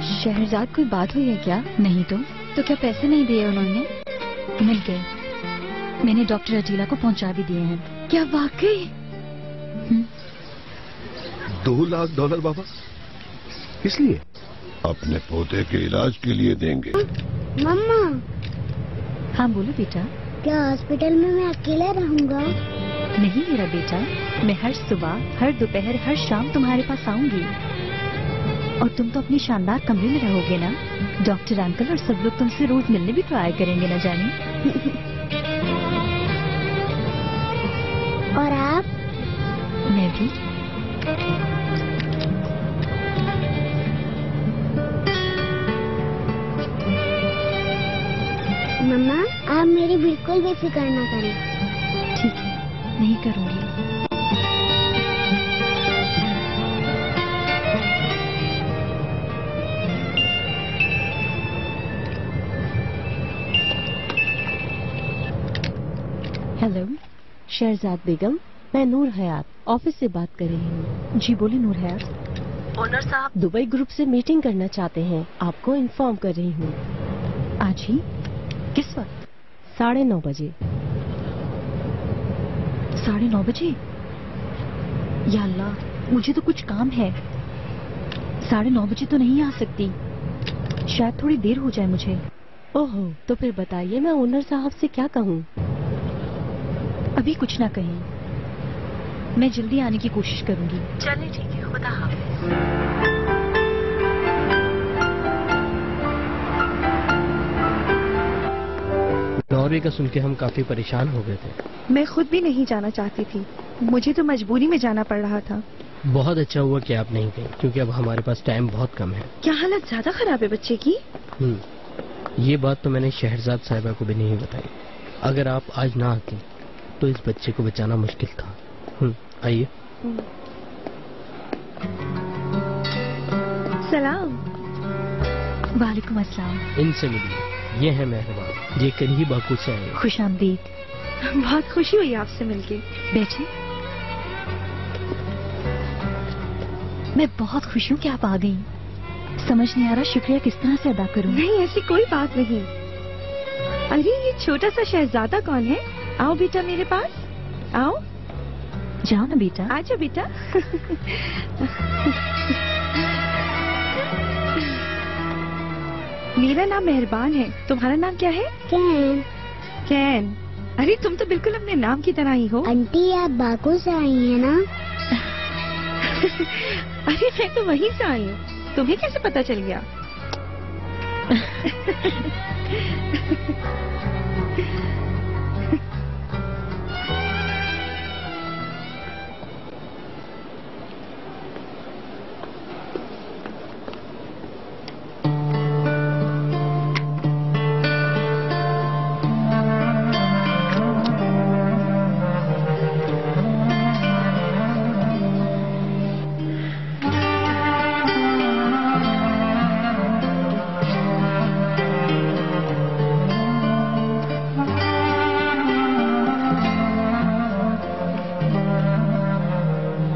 शहरजाद कोई बात हुई है क्या? नहीं तो क्या पैसे नहीं दिए उन्होंने? मिल गए, मैंने डॉक्टर अजीला को पहुंचा भी दिए हैं। क्या वाकई? $2 लाख बाबा, इसलिए अपने पोते के इलाज के लिए देंगे। मम्मा। हाँ बोलो बेटा। क्या हॉस्पिटल में मैं अकेला रहूंगा? नहीं मेरा बेटा, मैं हर सुबह, हर दोपहर, हर शाम तुम्हारे पास आऊंगी। और तुम तो अपनी शानदार कमरे में रहोगे ना? डॉक्टर अंकल और सब लोग तुमसे रोज मिलने भी तो आया करेंगे ना जाने। और आप? मैं भी। मम्मा, आप मेरी बिल्कुल भी फिक्र ना करें। ठीक है, नहीं करूंगी। हेलो, शहरजाद बेगम, मैं नूर हयात ऑफिस से बात कर रही हूँ। जी बोले नूर हयात। ओनर साहब दुबई ग्रुप से मीटिंग करना चाहते हैं, आपको इन्फॉर्म कर रही हूँ। आज ही? किस वक्त? 9:30 बजे। 9:30 बजे? या अल्लाह, मुझे तो कुछ काम है। 9:30 बजे तो नहीं आ सकती, शायद थोड़ी देर हो जाए मुझे। ओहो, तो फिर बताइए मैं ओनर साहब से क्या कहूँ? अभी कुछ ना कहीं, मैं जल्दी आने की कोशिश करूंगी। चलिए ठीक है, खुदा हाफिज। नॉर्वे का सुन के हम काफी परेशान हो गए थे। मैं खुद भी नहीं जाना चाहती थी, मुझे तो मजबूरी में जाना पड़ रहा था। बहुत अच्छा हुआ कि आप नहीं गए, क्योंकि अब हमारे पास टाइम बहुत कम है। क्या हालत ज्यादा खराब है बच्चे की? ये बात तो मैंने शहरजाद साहिबा को भी नहीं बताई। अगर आप आज ना आती तो इस बच्चे को बचाना मुश्किल था। आइए। सलाम। वालेकुम अस्सलाम। इनसे मिलिए, ये है मेहरबान, ये करीब बाकू से आए। खुशामदीद। बहुत खुशी हुई आपसे मिलके। बैठे। मैं बहुत खुश हूँ कि आप आ गई। समझ नहीं आ रहा शुक्रिया किस तरह से अदा करूँ। नहीं, ऐसी कोई बात नहीं। अरे ये छोटा सा शहजादा कौन है? आओ बेटा मेरे पास, आओ। जाओ ना बेटा। आजा बेटा। मेरा नाम मेहरबान है, तुम्हारा नाम क्या है? कैन। कैन। अरे तुम तो बिल्कुल अपने नाम की तरह ही हो। आंटी, आप बाकू से आई हैं ना? अरे मैं तो वहीं से आई हूँ, तुम्हें कैसे पता चल गया?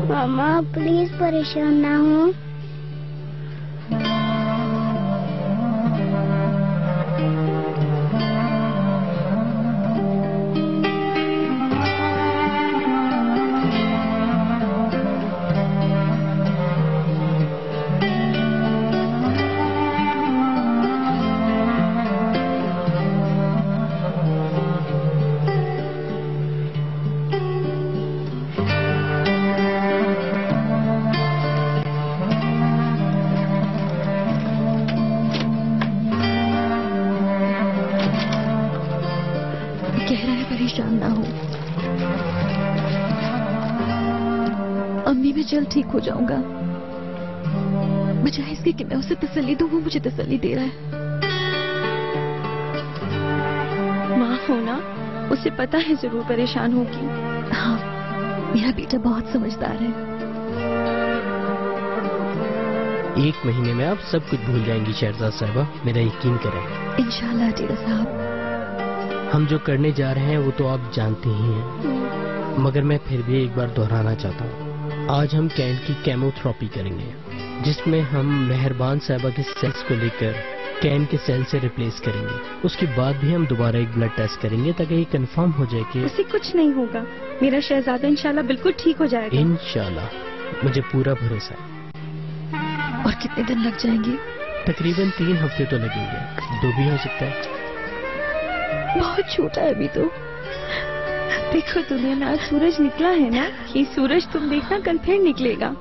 मामा प्लीज परेशान ना हो। परेशान ना हो, अम्मी मैं जल्द ठीक हो जाऊंगा। बजाय इसके कि मैं उसे तसल्ली दूं, वो मुझे तसल्ली दे रहा है। माँ हो ना, उसे पता है जरूर परेशान होगी। हाँ, मेरा बेटा बहुत समझदार है। 1 महीने में आप सब कुछ भूल जाएंगी शहरजाद साहिबा, मेरा यकीन करें। इंशाल्लाह अजीला साहब। हम जो करने जा रहे हैं वो तो आप जानते ही हैं, मगर मैं फिर भी एक बार दोहराना चाहता हूँ। आज हम कैन की केमोथेरेपी करेंगे। जिसमें हम मेहरबान साहिबा के सेल्स को लेकर कैन के सेल से रिप्लेस करेंगे। उसके बाद भी हम दोबारा एक ब्लड टेस्ट करेंगे ताकि ये कंफर्म हो जाए कि उसे कुछ नहीं होगा। मेरा शहजादा इंशाल्लाह बिल्कुल ठीक हो जाएगा। इंशाल्लाह मुझे पूरा भरोसा है। और कितने दिन लग जाएंगे? तकरीबन 3 हफ्ते तो लगेंगे, 2 भी हो सकता है। बहुत छोटा है अभी तो। देखो दुनिया में आज सूरज निकला है ना, ये सूरज तुम देखना कल फिर निकलेगा।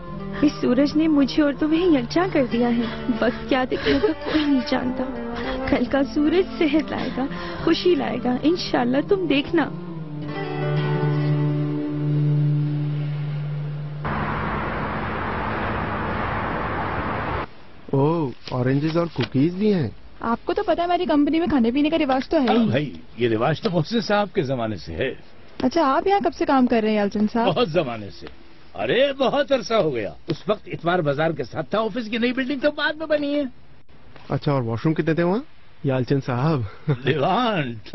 इस सूरज ने मुझे और तुम्हें यकजा कर दिया है। वक्त क्या दिखेगा कोई नहीं जानता। कल का सूरज सेहत लाएगा, खुशी लाएगा, इंशाल्लाह तुम देखना। ओह, ऑरेंजेस और कुकीज भी हैं। आपको तो पता है हमारी कंपनी में खाने पीने का रिवाज तो है ही। भाई ये रिवाज तो मोहसिन साहब के जमाने से है। अच्छा, आप यहाँ कब से काम कर रहे हैं यालचंद साहब? बहुत जमाने से। अरे बहुत अरसा हो गया। उस वक्त इतवार बाजार के साथ था। ऑफिस की नई बिल्डिंग तो बाद में बनी है। अच्छा, और वॉशरूम कितने थे वहाँ यालचंद साहब? लिवांट।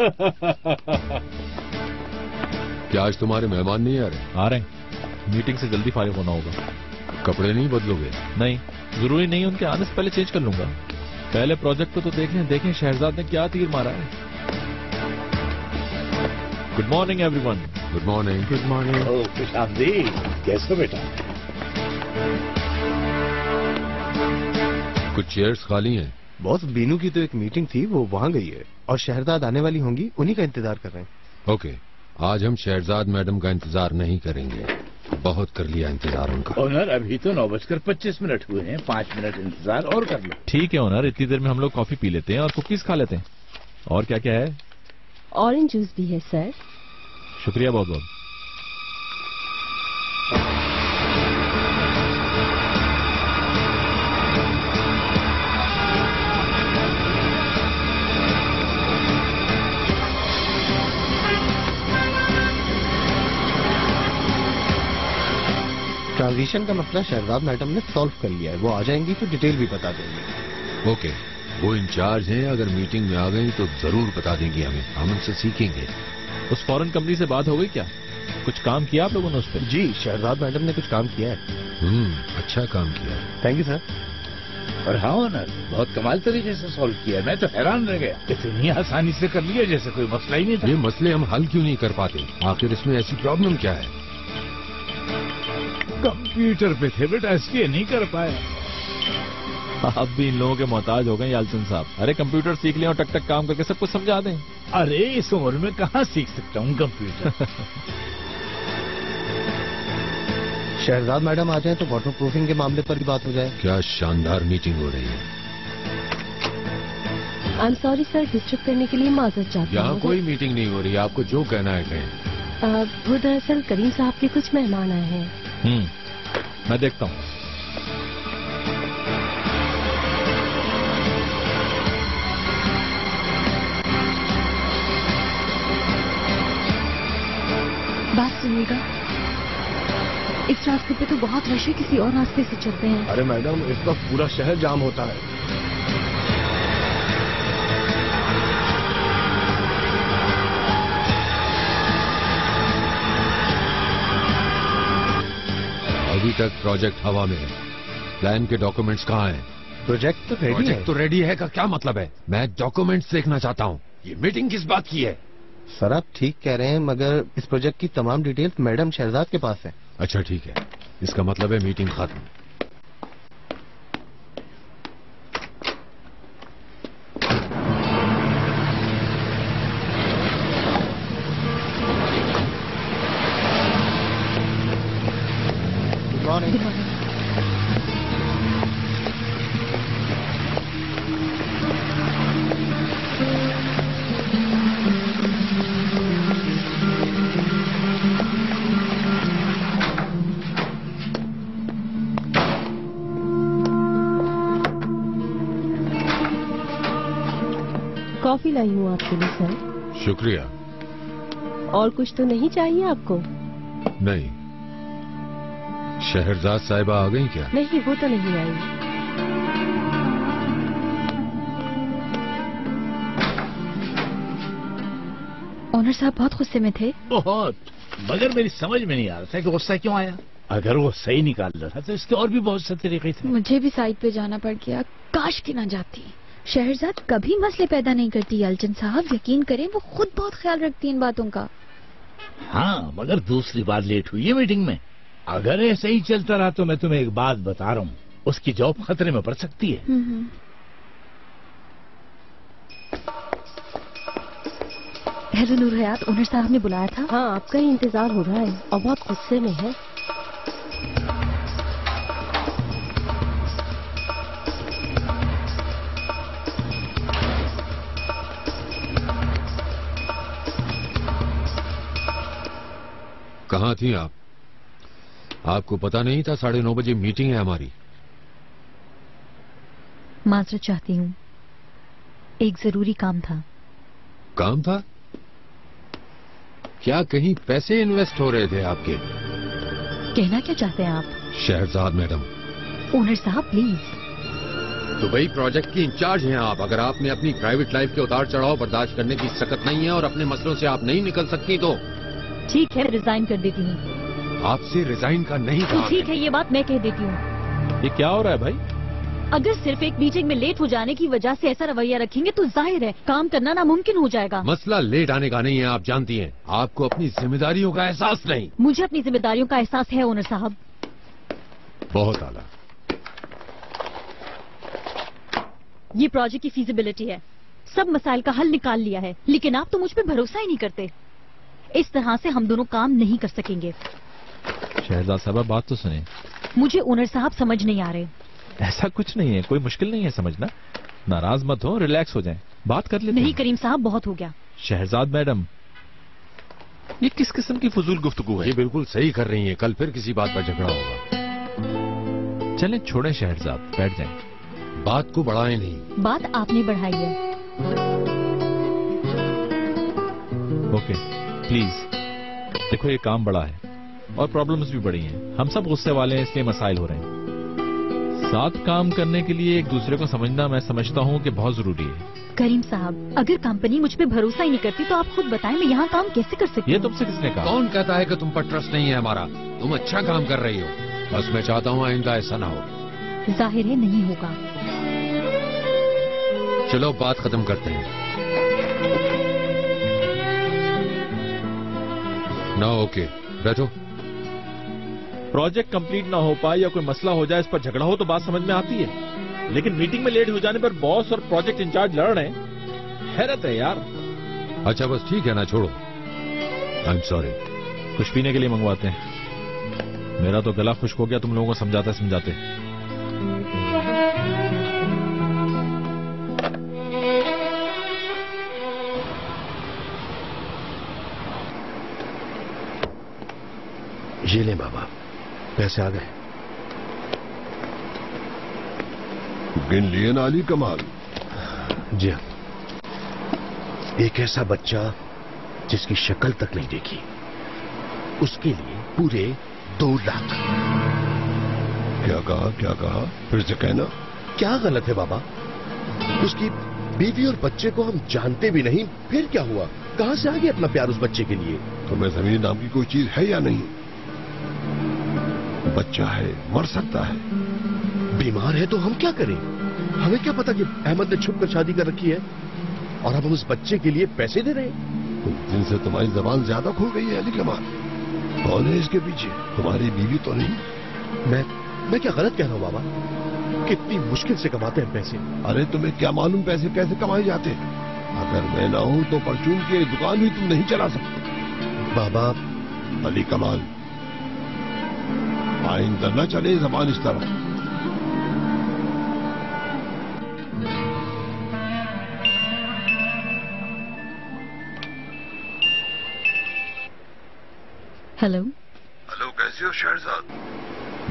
क्या आज तुम्हारे मेहमान नहीं आ रहे? आ रहे हैं। मीटिंग से जल्दी फारिग होना होगा। कपड़े नहीं बदलोगे? नहीं, जरूरी नहीं, उनके आने से पहले चेंज कर लूंगा। पहले प्रोजेक्ट को तो देखें शहजाद ने क्या तीर मारा है। Good morning everyone. Good morning. Good morning. Oh खुशामदीद। कैसे बेटा? कुछ चेयर्स खाली हैं। बॉस, बीनू की तो एक मीटिंग थी, वो वहाँ गई है और शहजाद आने वाली होंगी, उन्हीं का इंतजार कर रहे हैं। ओके, आज हम शहजाद मैडम का इंतजार नहीं करेंगे। बहुत कर लिया इंतजार उनका। ऑनर, अभी तो 9:25 हुए हैं। 5 मिनट इंतजार और कर लो। ठीक है ऑनर, इतनी देर में हम लोग कॉफी पी लेते हैं और कुकीज खा लेते हैं। और क्या क्या है? ऑरेंज जूस भी है सर। शुक्रिया बहुत बहुत। ट्रांजिशन का मसला शहजाद मैडम ने सॉल्व कर लिया है। वो आ जाएंगी तो डिटेल भी बता देंगे। ओके, वो इंचार्ज हैं। अगर मीटिंग में आ गई तो जरूर बता देंगी हमें। हम उनसे सीखेंगे। उस फॉरेन कंपनी से बात हो गई क्या? कुछ काम किया आप लोगों ने उस पर? जी, शहजाद मैडम ने कुछ काम किया है। अच्छा काम किया। Thank you sir. और हाँ ऑनर, बहुत कमाल तरीके से सॉल्व किया। मैं तो हैरान रह गया। इतनी आसानी से कर लिया जैसे कोई मसला ही नहीं था। ये मसले हम हल क्यों नहीं कर पाते? आखिर इसमें ऐसी प्रॉब्लम क्या है? कंप्यूटर पे थे बेटा, इसलिए नहीं कर पाए। आप भी इन लोगों के मोहताज हो गए यालचंद साहब। अरे कंप्यूटर सीख लें और टक टक काम करके सब कुछ समझा दें। अरे इस उम्र में कहाँ सीख सकता हूँ कंप्यूटर। शहजाद मैडम आ जाए तो वाटर प्रूफिंग के मामले पर भी बात हो जाए। क्या शानदार मीटिंग हो रही है। I am sorry sir, disturb करने के लिए माजरत चाहता हूँ। यहाँ कोई मीटिंग नहीं हो रही। आपको जो कहना है कहें। वो दरअसल करीम साहब के कुछ मेहमान आए हैं। मैं देखता हूँ। बात सुनिएगा, इस रास्ते पे तो बहुत रश है, किसी और रास्ते से चलते हैं। अरे मैडम, इस वक्त पूरा शहर जाम होता है। अभी तक प्रोजेक्ट हवा में है। प्लान के डॉक्यूमेंट्स कहाँ हैं? प्रोजेक्ट तो रेडी है। प्रोजेक्ट तो रेडी है का क्या मतलब है? मैं डॉक्यूमेंट्स देखना चाहता हूँ। ये मीटिंग किस बात की है? सर आप ठीक कह रहे हैं, मगर इस प्रोजेक्ट की तमाम डिटेल्स मैडम शहजाद के पास है। अच्छा ठीक है, इसका मतलब है मीटिंग खत्म। Good morning. कॉफी लाई हूँ आपके लिए सर। शुक्रिया। और कुछ तो नहीं चाहिए आपको? नहीं। शहरजाद साहिबा आ गई क्या? नहीं, वो तो नहीं आई। ओनर साहब बहुत गुस्से में थे। बहुत, मगर मेरी समझ में नहीं आ रहा था कि गुस्सा क्यों आया। अगर वो सही निकाल रहा तो इसके और भी बहुत से तरीके थे। मुझे भी साइट पे जाना पड़ गया, काश की ना जाती। शहरजाद कभी मसले पैदा नहीं करती यालचंद साहब, यकीन करें वो खुद बहुत ख्याल रखती है इन बातों का। हाँ, मगर दूसरी बार लेट हुई है मीटिंग में। अगर ऐसे ही चलता रहा तो मैं तुम्हें एक बात बता रहा हूँ, उसकी जॉब खतरे में पड़ सकती है। हेलो नूर हयात, ओनर साहब ने बुलाया था। हाँ, आपका ही इंतजार हो रहा है और बहुत गुस्से में है। कहाँ थी आप? आपको पता नहीं था 9:30 बजे मीटिंग है हमारी? माजरत चाहती हूँ, एक जरूरी काम था। काम था? क्या कहीं पैसे इन्वेस्ट हो रहे थे आपके? कहना क्या चाहते हैं आप? शहरजाद मैडम। ओनर साहब प्लीज। दुबई प्रोजेक्ट की इंचार्ज हैं आप। अगर आपने अपनी प्राइवेट लाइफ के उतार चढ़ाव बर्दाश्त करने की सकत नहीं है और अपने मसलों से आप नहीं निकल सकती तो ठीक है, रिजाइन कर देती हूँ। आपसे रिजाइन का नहीं कहा। ठीक है, ये बात मैं कह देती हूँ। ये क्या हो रहा है भाई? अगर सिर्फ एक मीटिंग में लेट हो जाने की वजह से ऐसा रवैया रखेंगे तो जाहिर है काम करना नामुमकिन हो जाएगा। मसला लेट आने का नहीं है, आप जानती हैं। आपको अपनी जिम्मेदारियों का एहसास नहीं। मुझे अपनी जिम्मेदारियों का एहसास है ओनर साहब। बहुत आला। ये प्रोजेक्ट की फीजिबिलिटी है, सब मसाइल का हल निकाल लिया है, लेकिन आप तो मुझ पे भरोसा ही नहीं करते। इस तरह से हम दोनों काम नहीं कर सकेंगे। शहजाद साहब बात तो सुने। मुझे ओनर साहब समझ नहीं आ रहे। ऐसा कुछ नहीं है, कोई मुश्किल नहीं है समझना। नाराज मत हो, रिलैक्स हो जाएं, बात कर लेते हैं। नहीं करीम साहब, बहुत हो गया। शहजाद मैडम, ये किस किस्म की फजूल गुफ्तगू है? ये बिल्कुल सही कर रही हैं, कल फिर किसी बात पर झगड़ा होगा। चलें छोड़ें शहजाद, बैठ जाएं। बात को बढ़ाएं नहीं। बात आपने बढ़ाई है। Okay please. देखो ये काम बड़ा है और प्रॉब्लम्स भी बड़ी हैं। हम सब गुस्से वाले हैं, इसलिए मसाइल हो रहे हैं। साथ काम करने के लिए एक दूसरे को समझना मैं समझता हूँ कि बहुत जरूरी है। करीम साहब, अगर कंपनी मुझ पे भरोसा ही नहीं करती तो आप खुद बताएं मैं यहाँ काम कैसे कर सकती हूँ? ये तुमसे किसने कहा? कौन कहता है कि तुम पर ट्रस्ट नहीं है हमारा? तुम अच्छा काम कर रही हो, बस मैं चाहता हूँ आइंदा ऐसा ना हो। जाहिर है नहीं होगा। चलो बात खत्म करते हैं ना। ओके बैठो। प्रोजेक्ट कंप्लीट ना हो पाए या कोई मसला हो जाए, इस पर झगड़ा हो तो बात समझ में आती है, लेकिन मीटिंग में लेट हो जाने पर बॉस और प्रोजेक्ट इंचार्ज लड़ रहे हैं। हैरत है यार। अच्छा बस ठीक है ना, छोड़ो। I am sorry. कुछ पीने के लिए मंगवाते हैं। मेरा तो गला खुश्क हो गया तुम लोगों को समझाते समझाते। ये ले बाबा, पैसे आ गए। गिन लिए ना अली कमाल? जी हाँ। एक ऐसा बच्चा जिसकी शक्ल तक नहीं देखी, उसके लिए पूरे 2 लाख। क्या कहा? फिर से कहना। क्या गलत है बाबा? उसकी बीवी और बच्चे को हम जानते भी नहीं, फिर क्या हुआ? कहां से आ गया इतना प्यार उस बच्चे के लिए? तुम्हें जमीन नाम की कोई चीज है या नहीं? बच्चा है, मर सकता है। बीमार है तो हम क्या करें? हमें क्या पता कि अहमद ने छुप कर शादी कर रखी है और अब हम उस बच्चे के लिए पैसे दे रहे हैं। जिनसे तुम्हारी जबान ज्यादा खुल गई है अली कमाल। कौन है इसके पीछे? तुम्हारी बीवी तो नहीं? मैं क्या गलत कह रहा हूँ बाबा? कितनी मुश्किल से कमाते हैं पैसे। अरे तुम्हें क्या मालूम पैसे कैसे कमाए जाते हैं? अगर मैं ना हूं तो परचून की दुकान भी तुम नहीं चला सकते। बाबा। अली कमाल, आइंदा न चले जबान इस तरह। हेलो। कैसे हो शहरजाद?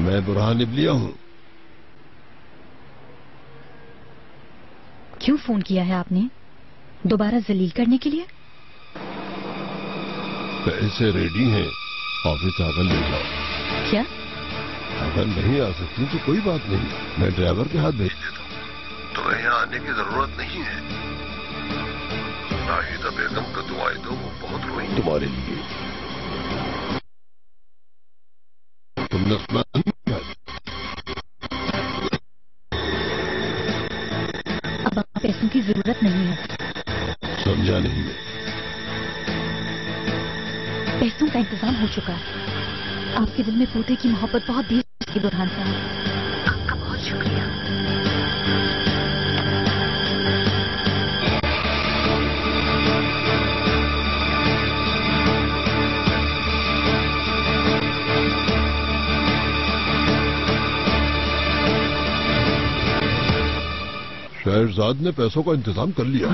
मैं बुरहान इब्लिया हूँ। क्यों फोन किया है आपने? दोबारा जलील करने के लिए? पैसे रेडी हैं, ऑफिस आकर ले जाओ। क्या? अगर नहीं आ सकती तो कोई बात नहीं, मैं ड्राइवर के हाथ भेज देता हूँ। तुम्हें यहाँ आने की जरूरत नहीं है। नाहिदा बेगम का दुआएं तो वो बहुत रोई तुम्हारे लिए। तुमने सुना नहीं? अब आप पैसों की जरूरत नहीं है। समझा नहीं मैं। पैसों का इंतजाम हो चुका है। आपके दिल में पोते की मोहब्बत बहुत देर की बुरहान साहब। आपका बहुत शुक्रिया। शहरजाद ने पैसों का इंतजाम कर लिया।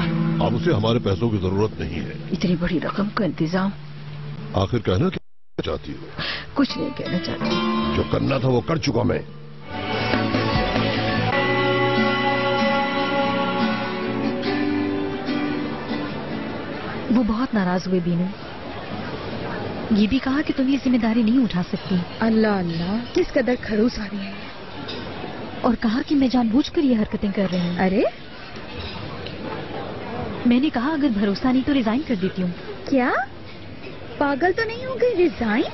अब उसे हमारे पैसों की जरूरत नहीं है। इतनी बड़ी रकम का इंतजाम। आखिर कहना क्या चाहती हो? कुछ नहीं कहना चाहती। जो करना था वो कर चुका मैं। वो बहुत नाराज हुए बीनू। ये भी कहा कि तुम ये जिम्मेदारी नहीं उठा सकती। अल्लाह अल्लाह, किस कदर खड़ूस आ रही है। और कहा कि मैं जानबूझकर ये हरकतें कर रही हूँ। अरे मैंने कहा अगर भरोसा नहीं तो रिजाइन कर देती हूँ। क्या पागल तो नहीं हो गई? रिजाइन?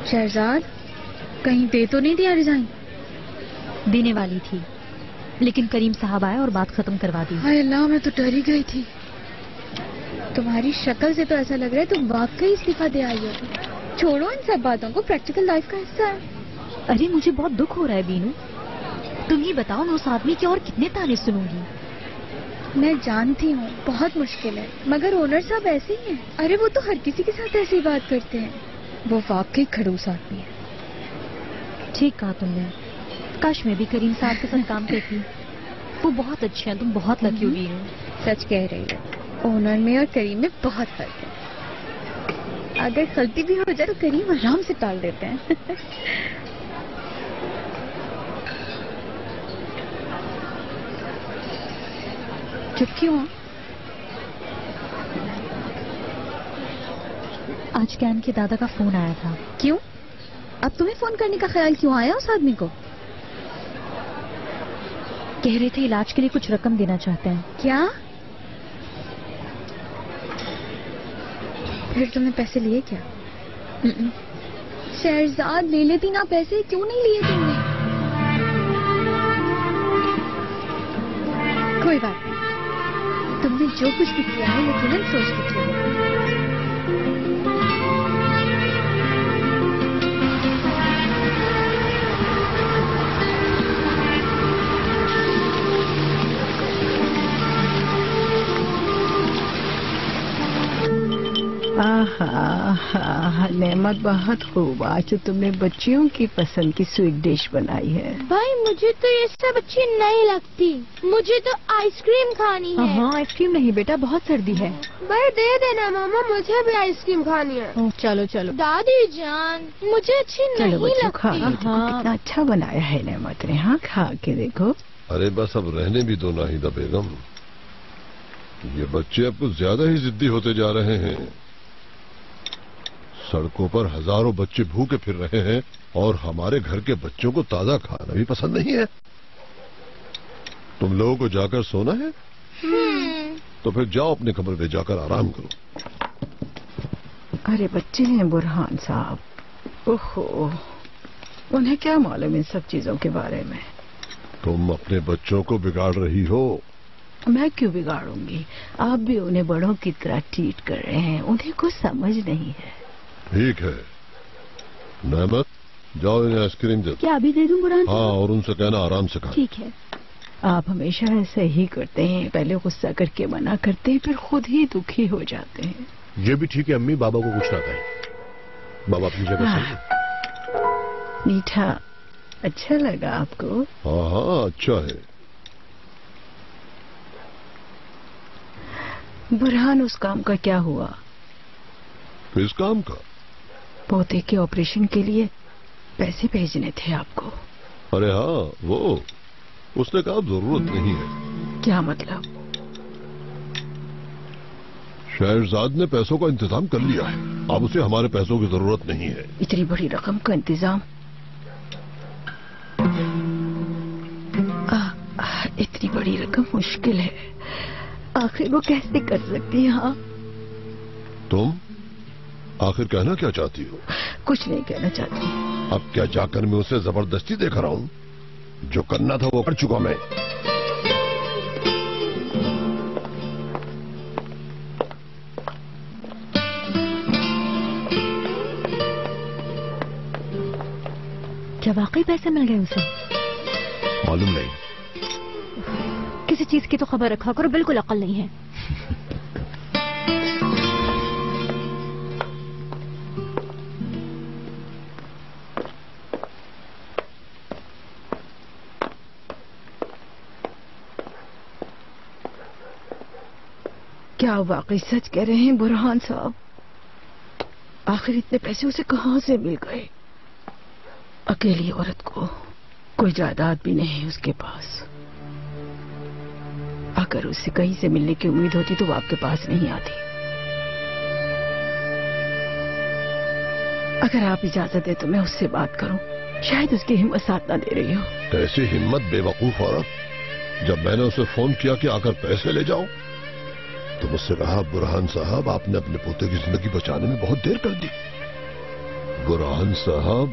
शहजाद कहीं दे तो नहीं दिया रिजाइन? देने वाली थी लेकिन करीम साहब आए और बात खत्म करवा दी। हाय अल्लाह, मैं तो डर ही गई थी। तुम्हारी शक्ल से तो ऐसा लग रहा है तुम वाकई इस्तीफा दे आई हो। छोड़ो इन सब बातों को, प्रैक्टिकल लाइफ का हिस्सा है। अरे मुझे बहुत दुख हो रहा है बीनू। तुम ही बताओ मैं उस आदमी के और कितने ताने सुनूंगी। मैं जानती हूँ बहुत मुश्किल है, मगर ओनर साहब ऐसे ही हैं। अरे वो तो हर किसी के साथ ऐसी बात करते हैं। वो वाकई खड़ूस आदमी है। ठीक कहा तुमने। काश मैं भी करीम साहब के साथ काम करती। वो बहुत अच्छे हैं। तुम बहुत लकी हो बीनू। सच कह रही है। ओनर में और करीम में बहुत फर्क है। अगर गलती भी हो जाए तो करीम आराम से टाल देते हैं। चुप क्यों? आज कैन के दादा का फोन आया था। क्यों? अब तुम्हें फोन करने का ख्याल क्यों आया उस आदमी को? कह रहे थे इलाज के लिए कुछ रकम देना चाहते हैं। क्या? फिर तुमने पैसे लिए क्या? शहरजाद ले लेती ना पैसे, क्यों नहीं लिए तुमने? कोई बात नहीं, तुमने जो कुछ भी किया है यकीनन सोच के किया है। नेमत बहुत खूब। आज तुमने बच्चियों की पसंद की स्वीट डिश बनाई है। भाई मुझे तो ये सब अच्छी नहीं लगती। मुझे तो आइसक्रीम खानी है। हाँ आइसक्रीम नहीं बेटा, बहुत सर्दी है। भाई दे देना मामा, मुझे भी आइसक्रीम खानी है। चलो चलो दादी जान, मुझे अच्छी चलो नहीं बच्चों खा लो। लगती। कितना अच्छा बनाया है नेमत ने। हाँ खा के देखो। अरे बस अब रहने भी दो नाहिदा बेगम। ये बच्चे अब कुछ ज्यादा ही जिद्दी होते जा रहे हैं। सड़कों पर हजारों बच्चे भूखे फिर रहे हैं और हमारे घर के बच्चों को ताजा खाना भी पसंद नहीं है। तुम लोगों को जाकर सोना है? तो फिर जाओ अपने कमरे में जाकर आराम करो। अरे बच्चे हैं बुरहान साहब। ओहो, उन्हें क्या मालूम इन सब चीजों के बारे में। तुम अपने बच्चों को बिगाड़ रही हो। मैं क्यों बिगाड़ूंगी? आप भी उन्हें बड़ों की तरह ट्रीट कर रहे हैं। उन्हें कुछ समझ नहीं है। ठीक है नेमत, जाओ इन्हें आइसक्रीम दे दो। क्या अभी दे दूं बुरहान? हाँ, और उनसे कहना आराम से खाएं। ठीक है। आप हमेशा ऐसे ही करते हैं, पहले गुस्सा करके मना करते हैं, फिर खुद ही दुखी हो जाते हैं। ये भी ठीक है अम्मी, बाबा को कुछ ना कहें। बाबा अपनी जगह सही है। मीठा अच्छा लगा आपको? हाँ हाँ अच्छा है। बुरहान, उस काम का क्या हुआ? किस काम का? पोते के ऑपरेशन के लिए पैसे भेजने थे आपको। अरे हाँ वो, उसने कहा जरूरत नहीं है। क्या मतलब? शहरजाद ने पैसों का इंतजाम कर लिया है। अब उसे हमारे पैसों की जरूरत नहीं है। इतनी बड़ी रकम का इंतजाम? इतनी बड़ी रकम मुश्किल है। आखिर वो कैसे कर सकती है? हाँ तुम आखिर कहना क्या चाहती हो? कुछ नहीं कहना चाहती। अब क्या जाकर मैं उसे जबरदस्ती देख रहा हूँ? जो करना था वो कर चुका मैं। क्या वाकई पैसे मिल गए उसे? मालूम नहीं। किसी चीज की तो खबर रखा करो, बिल्कुल अक्ल नहीं है। क्या वाकई सच कह रहे हैं बुरहान साहब? आखिर इतने पैसे उसे कहां से मिल गए? अकेली औरत को कोई जायदाद भी नहीं उसके पास। अगर उससे कहीं से मिलने की उम्मीद होती तो वो आपके पास नहीं आती। अगर आप इजाजत दे तो मैं उससे बात करूं। शायद उसकी हिम्मत साथ ना दे रही हो। कैसी हिम्मत बेवकूफ औरत! जब मैंने उसे फोन किया कि आकर पैसे ले जाओ तो मुझसे कहा, बुरहान साहब आपने अपने पोते की जिंदगी बचाने में बहुत देर कर दी। बुरहान साहब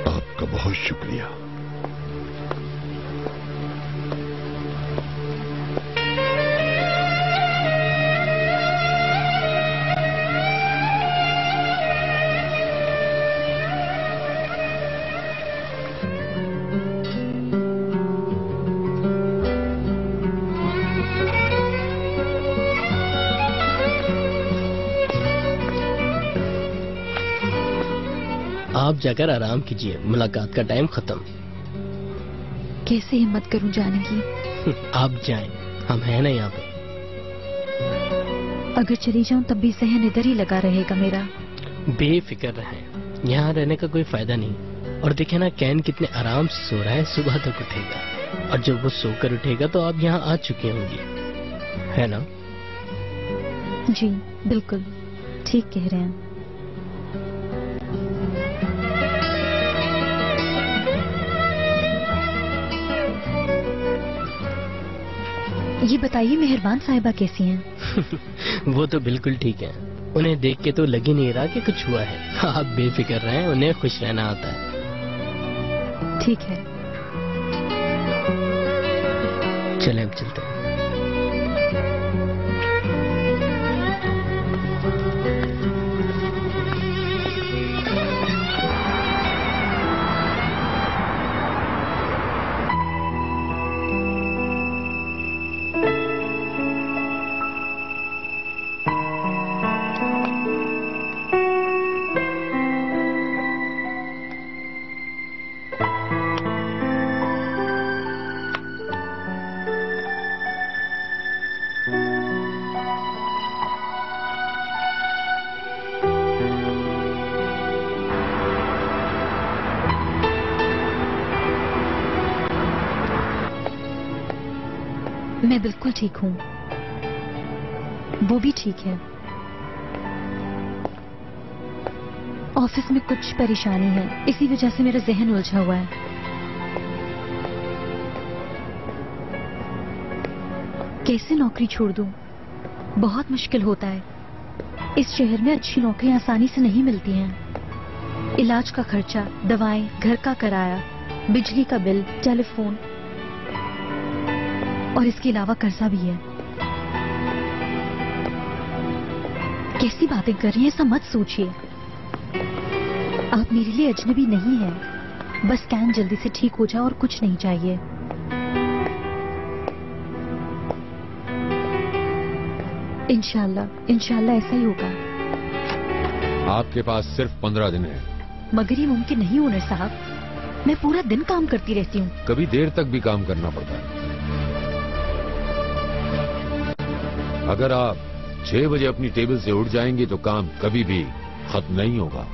आपका बहुत शुक्रिया। आप जाकर आराम कीजिए, मुलाकात का टाइम खत्म। कैसे हिम्मत करूं जाने की? आप जाएं, हम हैं ना यहाँ पे। अगर चली जाऊं तब भी सहन इधर ही लगा रहेगा मेरा। बेफिक्र रहें, यहाँ रहने का कोई फायदा नहीं। और देखे ना कैन कितने आराम से सो रहा है, सुबह तक उठेगा और जब वो सोकर उठेगा तो आप यहाँ आ चुकी होंगी, है ना? जी बिल्कुल ठीक कह रहे हैं। ये बताइए मेहरबान साहिबा कैसी हैं? वो तो बिल्कुल ठीक है। उन्हें देख के तो लग ही नहीं रहा कि कुछ हुआ है। आप बेफिक्र रहें, उन्हें खुश रहना आता है। ठीक है, चलें अब चलते हैं। मैं बिल्कुल ठीक हूँ, वो भी ठीक है। ऑफिस में कुछ परेशानी है, इसी वजह से मेरा जहन उलझा हुआ है। कैसे नौकरी छोड़ दूं? बहुत मुश्किल होता है। इस शहर में अच्छी नौकरियां आसानी से नहीं मिलती हैं। इलाज का खर्चा, दवाएं, घर का किराया, बिजली का बिल, टेलीफोन और इसके अलावा कर्जा भी है। कैसी बातें कर रही हैं, ऐसा मत सोचिए। आप मेरे लिए अजनबी नहीं हैं। बस कैन जल्दी से ठीक हो जाए और कुछ नहीं चाहिए। इंशाल्लाह इंशाल्लाह ऐसा ही होगा। आपके पास सिर्फ 15 दिन है। मगर ये मुमकिन नहीं ओनर साहब, मैं पूरा दिन काम करती रहती हूँ। कभी देर तक भी काम करना पड़ता है। अगर आप 6 बजे अपनी टेबल से उठ जाएंगे तो काम कभी भी खत्म नहीं होगा।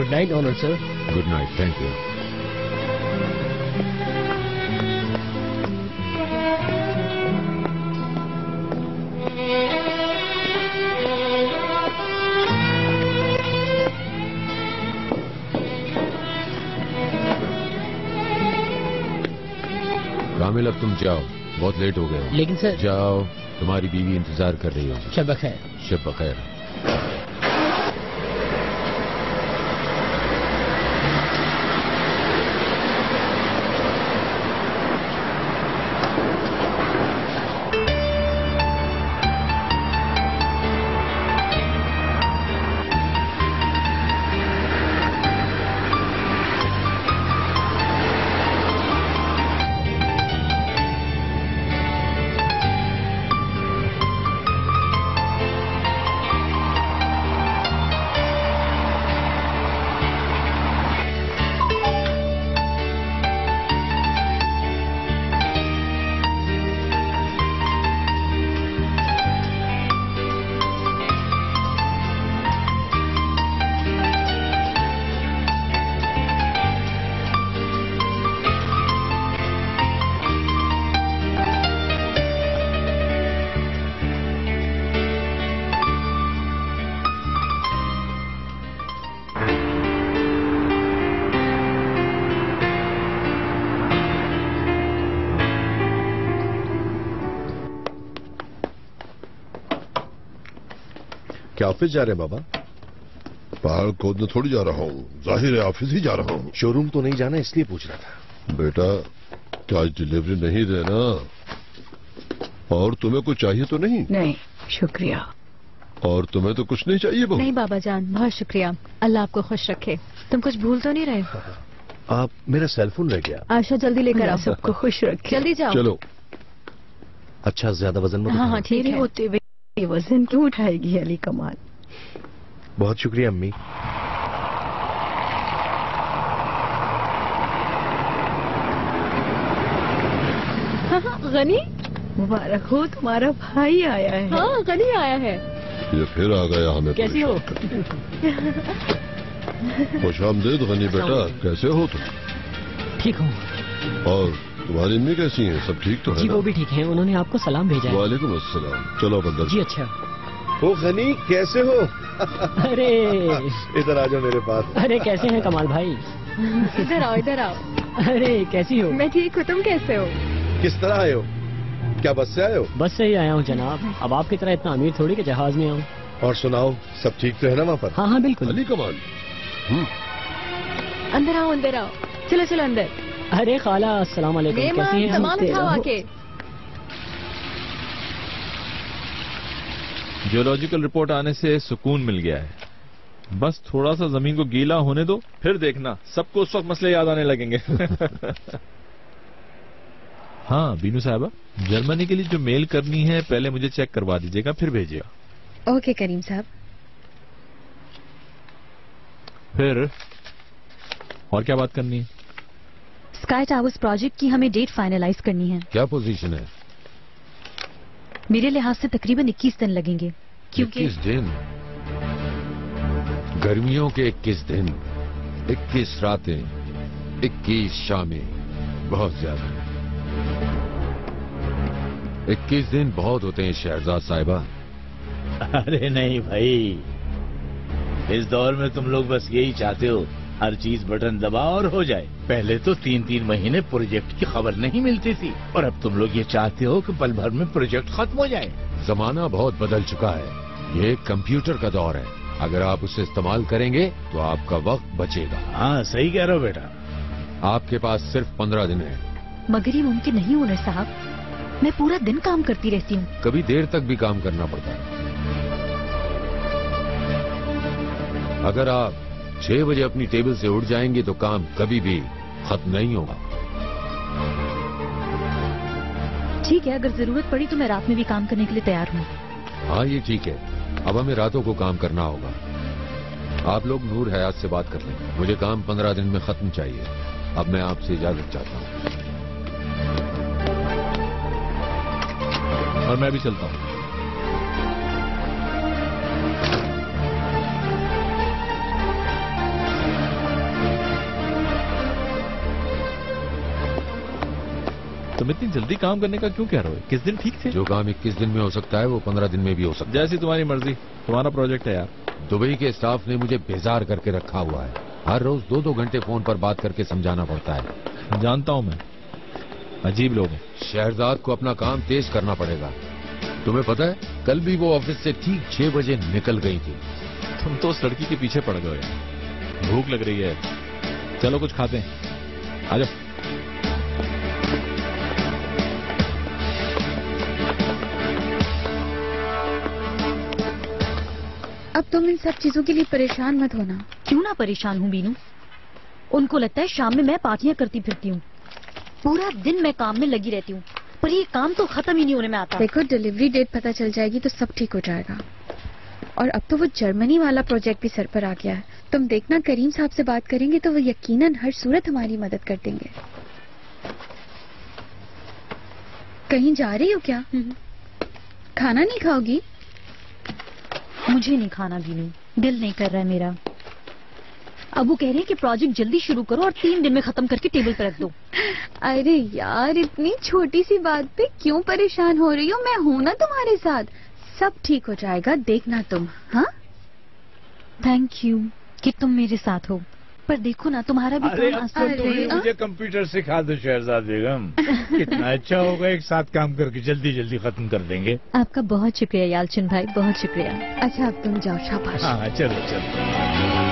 Good night honour sir. Good night, thank you. Kamil, अब तुम जाओ, बहुत लेट हो गए हो। लेकिन सर। जाओ, तुम्हारी बीवी इंतजार कर रही होगी। शब बखैर। शब बखैर। क्या ऑफिस जा रहे हैं बाबा? पहाड़ खोदने थोड़ी जा रहा हूँ, जाहिर है ऑफिस ही जा रहा हूँ। शोरूम तो नहीं जाना, इसलिए पूछ रहा था। बेटा, क्या आज डिलीवरी नहीं देना? और तुम्हें कुछ चाहिए तो नहीं? नहीं, शुक्रिया। और तुम्हें तो कुछ नहीं चाहिए बहू? नहीं बाबा जान, बहुत शुक्रिया। अल्लाह आपको खुश रखे। तुम कुछ भूल तो नहीं रहे? आप, मेरा सेलफोन रह गया। आशा जल्दी लेकर आओ। सबको खुश रखे। जल्दी जाओ। चलो। अच्छा, ज्यादा वजन मत हाँ हाँ ठीक है। होते हुए वजन क्यों उठाएगी अली कमाल? बहुत शुक्रिया अम्मी। हाँ, गनी मुबारक हो, तुम्हारा भाई आया है। हाँ, गनी आया है। ये फिर आ गया हमें। कैसी हो? खुशामदीद गनी बेटा, कैसे हो तुम? ठीक हूँ। और तुम्हारी अम्मी कैसी हैं? सब ठीक तो है? जी ना? वो भी ठीक है, उन्होंने आपको सलाम भेजा है। वालेकुम अस्सलाम। चलो बंदर। जी अच्छा। ओ गनी, कैसे हो? अरे इधर आ जाओ मेरे पास। अरे कैसे हैं कमाल भाई? इधर आओ, इधर आओ। अरे कैसी हो? मैं ठीक हूँ, तुम कैसे हो? किस तरह आए हो? क्या बस से आए हो? बस से ही आया हूँ जनाब। अब आपकी तरह इतना अमीर थोड़ी कि जहाज में आऊँ। और सुनाओ, सब ठीक तो है ना वहाँ पर? हाँ हाँ बिल्कुल। अली कमाल। अंदर आओ, अंदर आओ। चलो चलो अंदर। अरे खाला, अस्सलाम वालेकुम। कैसी हैं? सामान उठाओ आके। जियोलॉजिकल रिपोर्ट आने से सुकून मिल गया है। बस थोड़ा सा जमीन को गीला होने दो, फिर देखना सबको उस वक्त मसले याद आने लगेंगे। हाँ बीनू साहबा, जर्मनी के लिए जो मेल करनी है पहले मुझे चेक करवा दीजिएगा, फिर भेजिएगा। ओके करीम साहब। फिर और क्या बात करनी है? स्काई टावर्स प्रोजेक्ट की हमें डेट फाइनलाइज करनी है। क्या पोजीशन है? मेरे लिहाज से तकरीबन 21 दिन लगेंगे, क्योंकि 21 दिन? गर्मियों के 21 दिन, 21 रातें, 21 शामें, बहुत ज्यादा। 21 दिन बहुत होते हैं शहजाद साहिबा। अरे नहीं भाई, इस दौर में तुम लोग बस यही चाहते हो, हर चीज बटन दबाओ और हो जाए। पहले तो 3-3 महीने प्रोजेक्ट की खबर नहीं मिलती थी, और अब तुम लोग ये चाहते हो कि पल भर में प्रोजेक्ट खत्म हो जाए। जमाना बहुत बदल चुका है, ये कंप्यूटर का दौर है। अगर आप उसे इस्तेमाल करेंगे तो आपका वक्त बचेगा। हाँ सही कह रहे हो बेटा। आपके पास सिर्फ 15 दिन है। मगर ये मुमकिन नहीं ओनर साहब, मैं पूरा दिन काम करती रहती हूँ। कभी देर तक भी काम करना पड़ता है। अगर आप 6 बजे अपनी टेबल से उठ जाएंगे तो काम कभी भी खत्म नहीं होगा। ठीक है, अगर जरूरत पड़ी तो मैं रात में भी काम करने के लिए तैयार हूँ। हाँ ये ठीक है, अब हमें रातों को काम करना होगा। आप लोग नूर हयात से बात कर लें, मुझे काम 15 दिन में खत्म चाहिए। अब मैं आपसे इजाजत चाहता हूँ। और मैं भी चलता हूँ। तुम इतनी जल्दी काम करने का क्यों कह रहे हो? किस दिन ठीक थे? जो काम 21 दिन में हो सकता है वो 15 दिन में भी हो सकता है। जैसी तुम्हारी मर्जी, तुम्हारा प्रोजेक्ट है यार। दुबई के स्टाफ ने मुझे बेजार करके रखा हुआ है। हर रोज 2-2 घंटे फोन पर बात करके समझाना पड़ता है। जानता हूँ मैं, अजीब लोग हैं। शहरजाद को अपना काम तेज करना पड़ेगा। तुम्हें पता है, कल भी वो ऑफिस से ठीक 6 बजे निकल गई थी। तुम तो उस लड़की के पीछे पड़ गए यार। भूख लग रही है, चलो कुछ खाते हैं, आ जाओ। अब तुम इन सब चीजों के लिए परेशान मत होना। क्यों ना परेशान हूँ बीनू? उनको लगता है शाम में मैं पार्टियां करती फिरती हूँ। पूरा दिन मैं काम में लगी रहती हूँ, पर ये काम तो खत्म ही नहीं होने में आता। देखो, डिलीवरी डेट पता चल जाएगी तो सब ठीक हो जाएगा। और अब तो वो जर्मनी वाला प्रोजेक्ट भी सर पर आ गया है। तुम देखना, करीम साहब से बात करेंगे तो वो यकीनन हर सूरत हमारी मदद कर देंगे। कहीं जा रही हो क्या? खाना नहीं खाओगी? मुझे नहीं खाना बीनू, दिल नहीं कर रहा है मेरा। अब वो कह रहे हैं कि प्रोजेक्ट जल्दी शुरू करो और 3 दिन में खत्म करके टेबल पर रख दो। अरे यार, इतनी छोटी सी बात पे क्यों परेशान हो रही हो? मैं हूं ना तुम्हारे साथ, सब ठीक हो जाएगा, देखना तुम। हाँ, थैंक यू कि तुम मेरे साथ हो, पर देखो ना तुम्हारा भी अरे काम अब तो तुम ही मुझे कंप्यूटर सिखा दो शहजाद बेगम। कितना अच्छा होगा, एक साथ काम करके जल्दी जल्दी खत्म कर देंगे। आपका बहुत शुक्रिया यालचंद भाई, बहुत शुक्रिया। अच्छा अब तुम जाओ, शाबाश। हाँ चलो चलो।